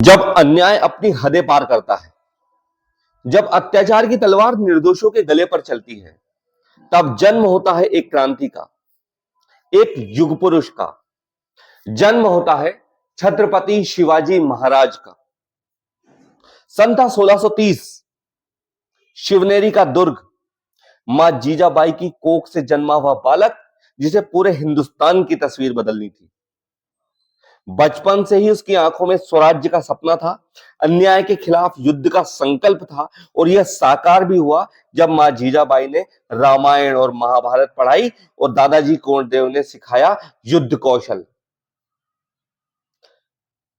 जब अन्याय अपनी हदें पार करता है, जब अत्याचार की तलवार निर्दोषों के गले पर चलती है, तब जन्म होता है एक क्रांति का, एक युग पुरुष का। जन्म होता है छत्रपति शिवाजी महाराज का। सन था 1630। शिवनेरी का दुर्ग, मां जीजाबाई की कोख से जन्मा हुआ बालक, जिसे पूरे हिंदुस्तान की तस्वीर बदलनी थी। बचपन से ही उसकी आंखों में स्वराज्य का सपना था, अन्याय के खिलाफ युद्ध का संकल्प था, और यह साकार भी हुआ जब मां जीजाबाई ने रामायण और महाभारत पढ़ाई और दादाजी कोंडदेव ने सिखाया युद्ध कौशल।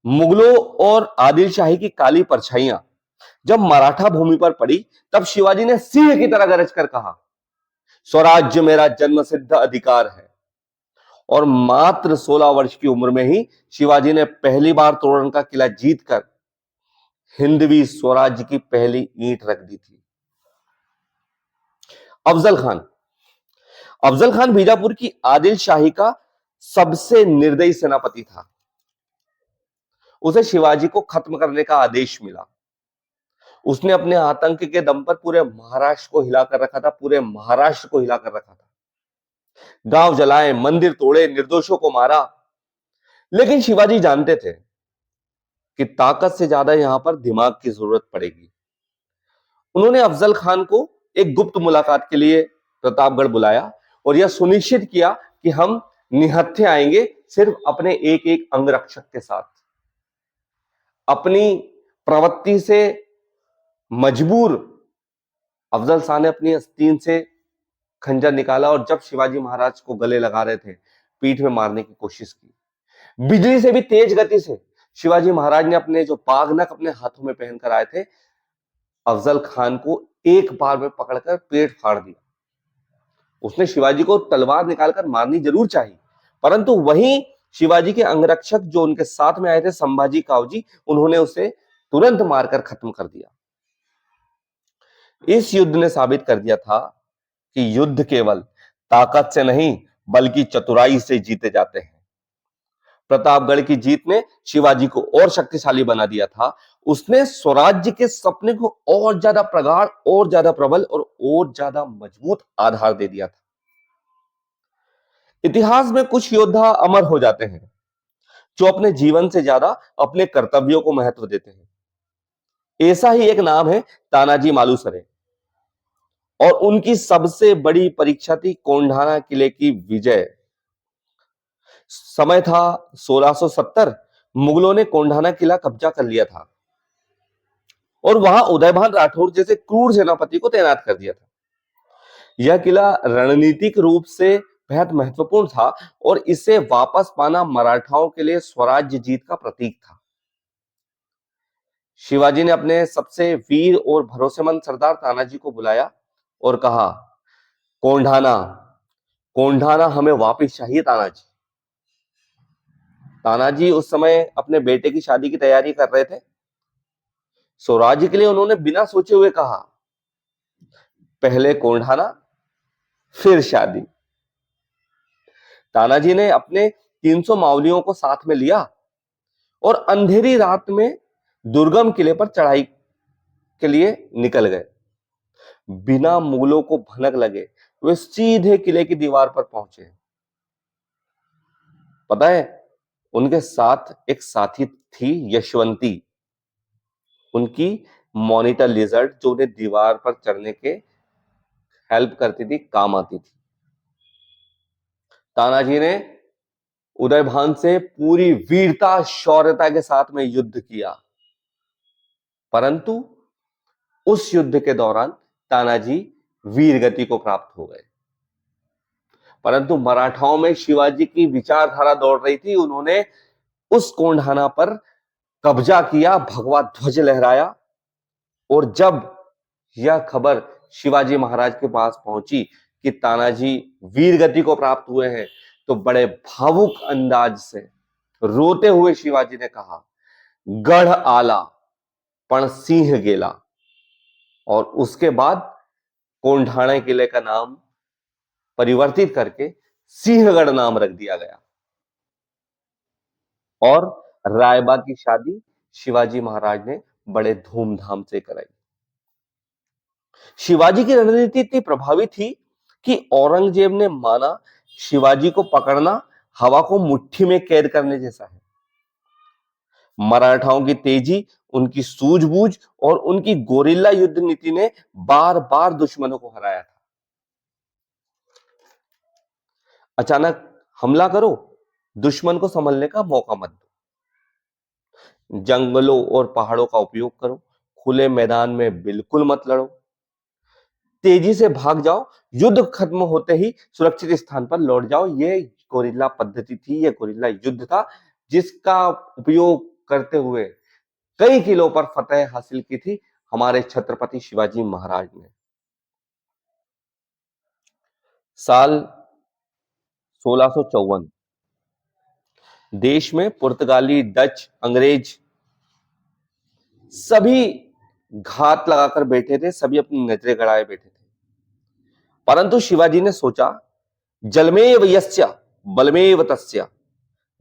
मुगलों और आदिलशाही की काली परछाइयां जब मराठा भूमि पर पड़ी, तब शिवाजी ने सिंह की तरह गरज कर कहा, स्वराज्य मेरा जन्मसिद्ध अधिकार है। और मात्र 16 वर्ष की उम्र में ही शिवाजी ने पहली बार तोरण का किला जीतकर हिंदवी स्वराज्य की पहली ईंट रख दी थी। अफजल खान। अफजल खान बीजापुर की आदिलशाही का सबसे निर्दयी सेनापति था। उसे शिवाजी को खत्म करने का आदेश मिला। उसने अपने आतंक के दम पर पूरे महाराष्ट्र को हिलाकर रखा था, पूरे महाराष्ट्र को हिलाकर रखा था। गांव जलाए, मंदिर तोड़े, निर्दोषों को मारा। लेकिन शिवाजी जानते थे कि ताकत से ज्यादा यहां पर दिमाग की जरूरत पड़ेगी। उन्होंने अफजल खान को एक गुप्त मुलाकात के लिए प्रतापगढ़ बुलाया और यह सुनिश्चित किया कि हम निहत्थे आएंगे सिर्फ अपने एक एक अंगरक्षक के साथ। अपनी प्रवृत्ति से मजबूर अफजल शाह ने अपनी आस्तीन से खंजर निकाला और जब शिवाजी महाराज को गले लगा रहे थे, पीठ में मारने की कोशिश की। बिजली से भी तेज गति से शिवाजी महाराज ने अपने जो पागनक अपने हाथों में पहनकर आए थे, अफजल खान को एक बार में पकड़कर पेट फाड़ दिया। उसने शिवाजी को तलवार निकालकर मारनी जरूर चाहिए, परंतु वहीं शिवाजी के अंगरक्षक जो उनके साथ में आए थे, संभाजी कावजी, उन्होंने उसे तुरंत मारकर खत्म कर दिया। इस युद्ध ने साबित कर दिया था कि युद्ध केवल ताकत से नहीं बल्कि चतुराई से जीते जाते हैं। प्रतापगढ़ की जीत ने शिवाजी को और शक्तिशाली बना दिया था। उसने स्वराज्य के सपने को और ज्यादा प्रगाढ़, और ज्यादा प्रबल और ज्यादा मजबूत आधार दे दिया था। इतिहास में कुछ योद्धा अमर हो जाते हैं जो अपने जीवन से ज्यादा अपने कर्तव्यों को महत्व देते हैं। ऐसा ही एक नाम है तानाजी मालुसरे, और उनकी सबसे बड़ी परीक्षा थी कोंढाना किले की विजय। समय था 1670। मुगलों ने कोंढाना किला कब्जा कर लिया था और वहां उदयभान राठौर जैसे क्रूर सेनापति को तैनात कर दिया था। यह किला रणनीतिक रूप से बेहद महत्वपूर्ण था और इसे वापस पाना मराठाओं के लिए स्वराज्य जीत का प्रतीक था। शिवाजी ने अपने सबसे वीर और भरोसेमंद सरदार तानाजी को बुलाया और कहा, कोंढाना, कोंढाना हमें वापस चाहिए तानाजी। तानाजी उस समय अपने बेटे की शादी की तैयारी कर रहे थे। स्वराज्य के लिए उन्होंने बिना सोचे हुए कहा, पहले कोंढाना फिर शादी। तानाजी ने अपने 300 मावलियों को साथ में लिया और अंधेरी रात में दुर्गम किले पर चढ़ाई के लिए निकल गए। बिना मुगलों को भनक लगे वे सीधे किले की दीवार पर पहुंचे। पता है, उनके साथ एक साथी थी, यशवंती, उनकी मॉनिटर लिजर्ड, जो उन्हें दीवार पर चढ़ने के हेल्प करती थी, काम आती थी। तानाजी ने उदयभान से पूरी वीरता शौर्यता के साथ में युद्ध किया, परंतु उस युद्ध के दौरान तानाजी वीरगति को प्राप्त हो गए। परंतु मराठाओं में शिवाजी की विचारधारा दौड़ रही थी। उन्होंने उस कोंढाना पर कब्जा किया, भगवा ध्वज लहराया, और जब यह खबर शिवाजी महाराज के पास पहुंची कि तानाजी वीरगति को प्राप्त हुए हैं, तो बड़े भावुक अंदाज से रोते हुए शिवाजी ने कहा, गढ़ आला पण सिंह गेला। और उसके बाद कोंढाना किले का नाम परिवर्तित करके सिंहगढ़ नाम रख दिया गया और रायबा की शादी शिवाजी महाराज ने बड़े धूमधाम से कराई। शिवाजी की रणनीति इतनी प्रभावी थी कि औरंगजेब ने माना शिवाजी को पकड़ना हवा को मुट्ठी में कैद करने जैसा है। मराठाओं की तेजी, उनकी सूझबूझ और उनकी गोरिल्ला युद्ध नीति ने बार बार दुश्मनों को हराया था। अचानक हमला करो, दुश्मन को संभलने का मौका मत दो। जंगलों और पहाड़ों का उपयोग करो, खुले मैदान में बिल्कुल मत लड़ो। तेजी से भाग जाओ, युद्ध खत्म होते ही सुरक्षित स्थान पर लौट जाओ। ये गोरिल्ला पद्धति थी, ये गोरिल्ला युद्ध था, जिसका उपयोग करते हुए कई किलों पर फतह हासिल की थी हमारे छत्रपति शिवाजी महाराज ने। साल 1654 देश में पुर्तगाली, डच, अंग्रेज सभी घात लगाकर बैठे थे, सभी अपनी नजरें गड़ाए बैठे थे। परंतु शिवाजी ने सोचा, जलमेव यस्य बलमेव तस्य,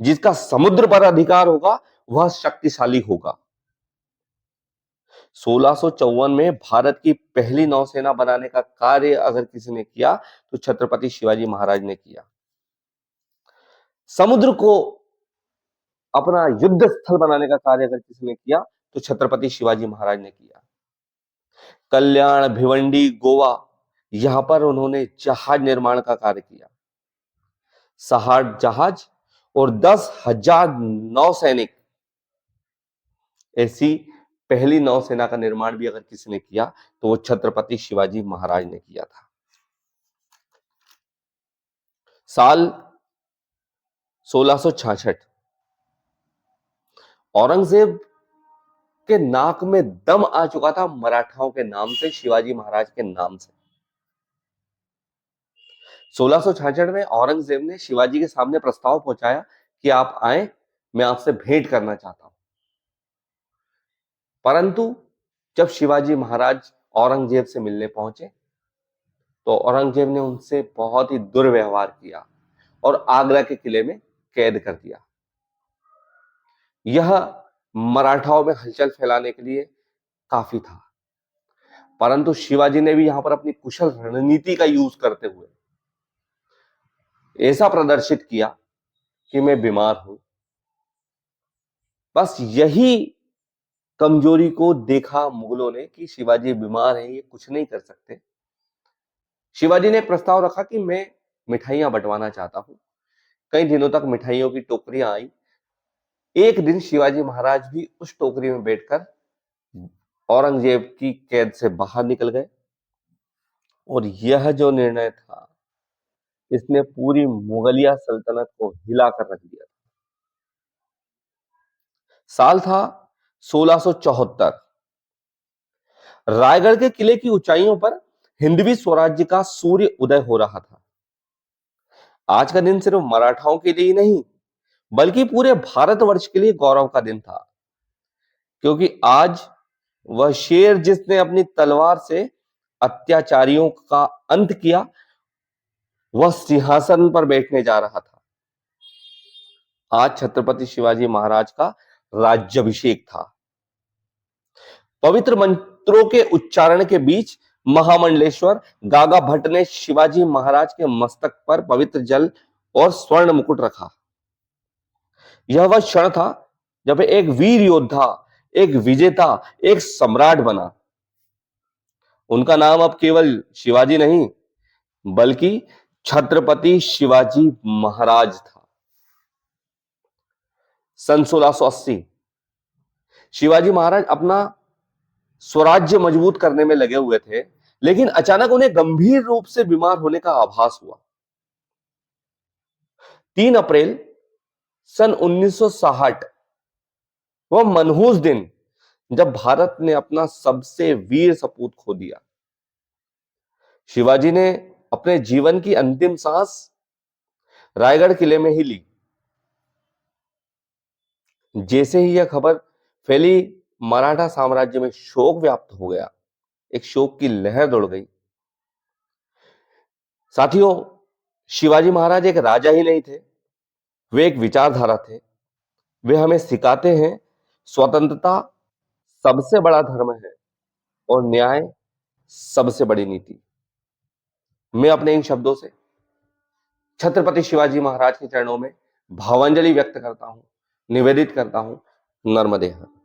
जिसका समुद्र पर अधिकार होगा वह शक्तिशाली होगा। 1654 में भारत की पहली नौसेना बनाने का कार्य अगर किसी ने किया तो छत्रपति शिवाजी महाराज ने किया। समुद्र को अपना युद्ध स्थल बनाने का कार्य अगर किसी ने किया तो छत्रपति शिवाजी महाराज ने किया। कल्याण, भिवंडी, गोवा, यहां पर उन्होंने जहाज निर्माण का कार्य किया। 60 जहाज और 10,000 नौसैनिक, ऐसी पहली नौसेना का निर्माण भी अगर किसी ने किया तो वो छत्रपति शिवाजी महाराज ने किया था। साल 1666 औरंगजेब के नाक में दम आ चुका था मराठाओं के नाम से, शिवाजी महाराज के नाम से। 1666 में औरंगजेब ने शिवाजी के सामने प्रस्ताव पहुंचाया कि आप आए, मैं आपसे भेंट करना चाहता हूं। परंतु जब शिवाजी महाराज औरंगजेब से मिलने पहुंचे तो औरंगजेब ने उनसे बहुत ही दुर्व्यवहार किया और आगरा के किले में कैद कर दिया। यह मराठाओं में हलचल फैलाने के लिए काफी था, परंतु शिवाजी ने भी यहां पर अपनी कुशल रणनीति का यूज करते हुए ऐसा प्रदर्शित किया कि मैं बीमार हूं। बस यही कमजोरी को देखा मुगलों ने कि शिवाजी बीमार हैं, ये कुछ नहीं कर सकते। शिवाजी ने एक प्रस्ताव रखा कि मैं मिठाइयां बंटवाना चाहता हूं। कई दिनों तक मिठाइयों की टोकरियां आई। एक दिन शिवाजी महाराज भी उस टोकरी में बैठकर औरंगजेब की कैद से बाहर निकल गए और यह जो निर्णय था इसने पूरी मुगलिया सल्तनत को हिलाकर रख दिया। साल था 1674। रायगढ़ के किले की ऊंचाइयों पर हिंदवी स्वराज्य का सूर्य उदय हो रहा था। आज का दिन सिर्फ मराठाओं के लिए ही नहीं बल्कि पूरे भारतवर्ष के लिए गौरव का दिन था, क्योंकि आज वह शेर जिसने अपनी तलवार से अत्याचारियों का अंत किया वह सिंहासन पर बैठने जा रहा था। आज छत्रपति शिवाजी महाराज का राज्याभिषेक था। पवित्र मंत्रों के उच्चारण के बीच महामंडलेश्वर गागा भट्ट ने शिवाजी महाराज के मस्तक पर पवित्र जल और स्वर्ण मुकुट रखा। यह वह क्षण था जब एक वीर योद्धा, एक विजेता, एक सम्राट बना। उनका नाम अब केवल शिवाजी नहीं बल्कि छत्रपति शिवाजी महाराज था। सन 1680 शिवाजी महाराज अपना स्वराज्य मजबूत करने में लगे हुए थे, लेकिन अचानक उन्हें गंभीर रूप से बीमार होने का आभास हुआ। 3 अप्रैल सन 1960 वह मनहूस दिन जब भारत ने अपना सबसे वीर सपूत खो दिया। शिवाजी ने अपने जीवन की अंतिम सांस रायगढ़ किले में ही ली। जैसे ही यह खबर फैली, मराठा साम्राज्य में शोक व्याप्त हो गया। एक शोक की लहर दौड़ गई। साथियों, शिवाजी महाराज एक राजा ही नहीं थे, वे एक विचारधारा थे। वे हमें सिखाते हैं स्वतंत्रता सबसे बड़ा धर्म है और न्याय सबसे बड़ी नीति। मैं अपने इन शब्दों से छत्रपति शिवाजी महाराज के चरणों में भावांजलि व्यक्त करता हूं, निवेदित करता हूं। नर्मदे हर।